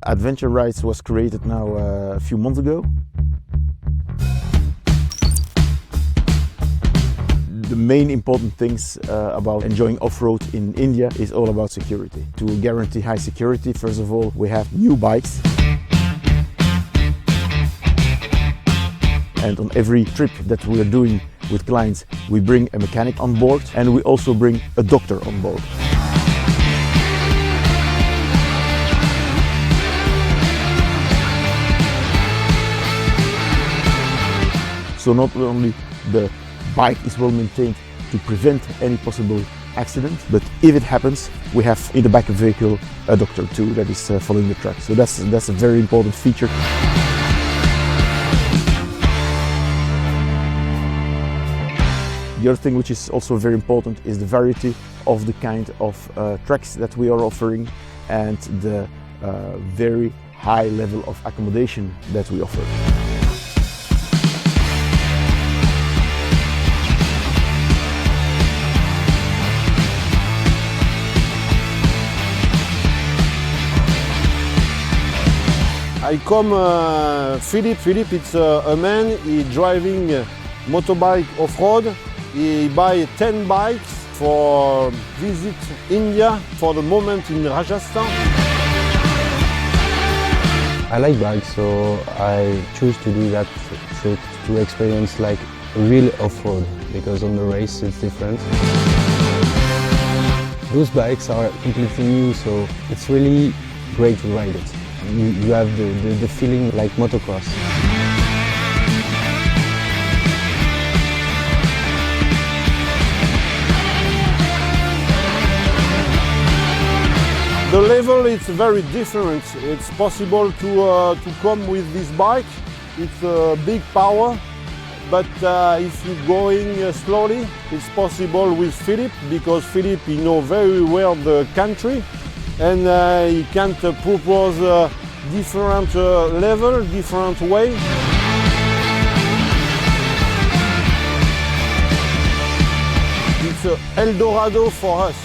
Adventure Rides was created now a few months ago. The main important things about enjoying off-road in India is all about security. To guarantee high security, first of all, we have new bikes. And on every trip that we are doing with clients, we bring a mechanic on board and we also bring a doctor on board. So not only the bike is well maintained to prevent any possible accident, but if it happens, we have in the back of the vehicle a doctor too that is following the truck. So that's a very important feature. The other thing which is also very important is the variety of the kind of tracks that we are offering and the very high level of accommodation that we offer. I come Philippe. Philippe, it's a man. He driving motorbike off-road. He buy 10 bikes for visit India for the moment in Rajasthan. I like bikes, so I choose to do that trip to experience like real off-road, because on the race it's different. Those bikes are completely new, so it's really great to ride it. You have the feeling like motocross. The level is very different. It's possible to come with this bike. It's a big power, but if you're going slowly, it's possible with Philippe, because Philippe he knows very well the country. And he can propose different level, different way. It's an Eldorado for us.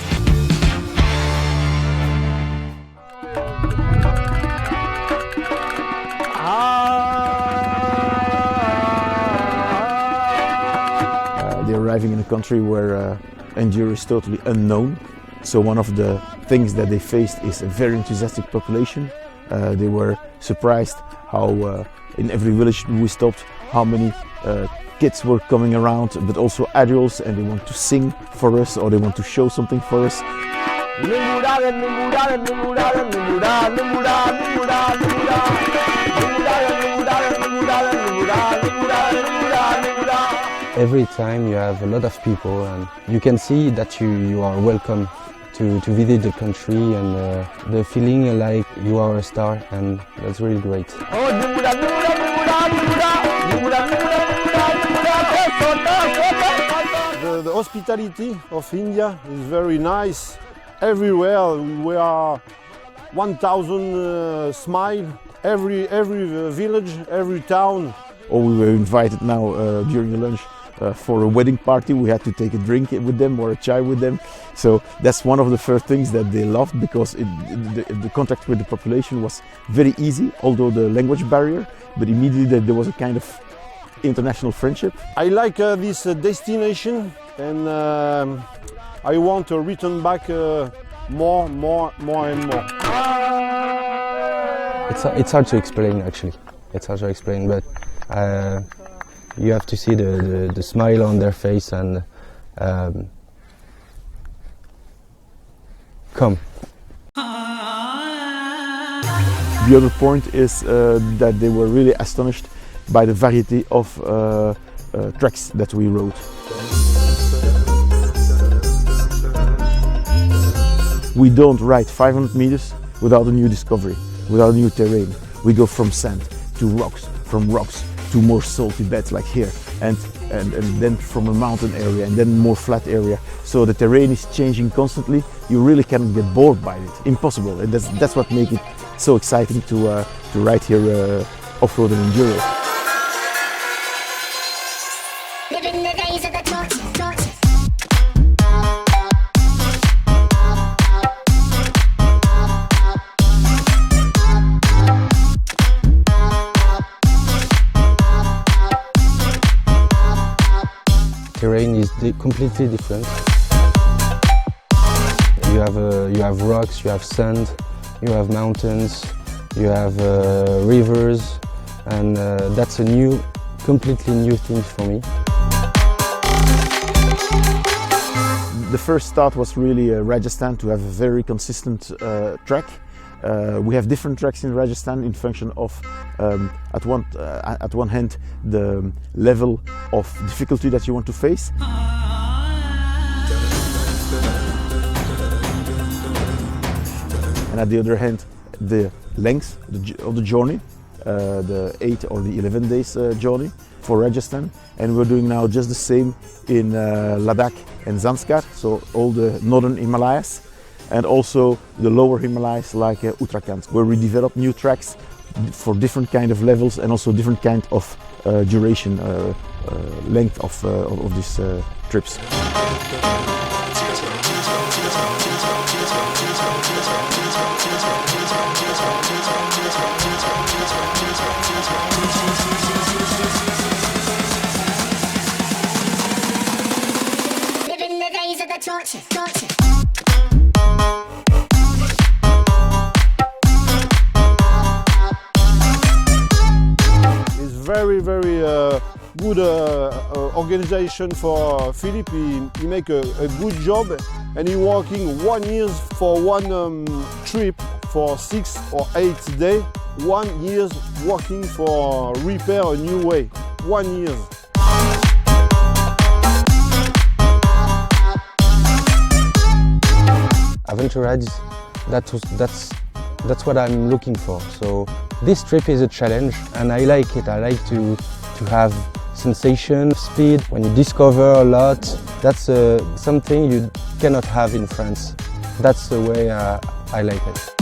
They're arriving in a country where enduro is totally unknown. So one of the things that they faced is a very enthusiastic population. They were surprised how in every village we stopped, how many kids were coming around, but also adults, and they want to sing for us or they want to show something for us. Every time you have a lot of people and you can see that you are welcome to visit the country, and the feeling like you are a star, and that's really great. The hospitality of India is very nice. Everywhere we are 1,000 smile, every village, every town. Or we were invited now during the lunch for a wedding party. We had to take a drink with them or a chai with them. So that's one of the first things that they loved, because the contact with the population was very easy, although the language barrier, but immediately there was a kind of international friendship. I like this destination, and I want to return back more and more. It's hard to explain, actually. It's hard to explain, but you have to see the smile on their face and come. The other point is that they were really astonished by the variety of tracks that we rode. We don't ride 500 meters without a new discovery, without a new terrain. We go from sand to rocks, from rocks to more salty beds like here, and then from a mountain area and then more flat area. So the terrain is changing constantly. You really cannot get bored by it. Impossible. And that's what makes it so exciting to ride here off-road and enduro. terrain is completely different. You have rocks, you have sand, you have mountains, you have rivers, and that's a completely new thing for me. The first start was really Rajasthan, to have a very consistent track. We have different tracks in Rajasthan in function of, at one hand, the level of difficulty that you want to face. And at the other hand, the length of the journey, the 8 or the 11 days journey for Rajasthan. And we're doing now just the same in Ladakh and Zanskar, so all the northern Himalayas, and also the lower Himalayas like Uttarakhand, where we develop new tracks for different kind of levels and also different kind of duration, length of these trips. Living the days of the torture. It's very good organization for Philip. He make a good job, and he working 1 year for one trip for 6 or 8 days. 1 year working for repair a new way. 1 year. Adventure Rides, that's what I'm looking for. So this trip is a challenge, and I like it. I like to have sensation, speed. When you discover a lot, that's something you cannot have in France. That's the way I like it.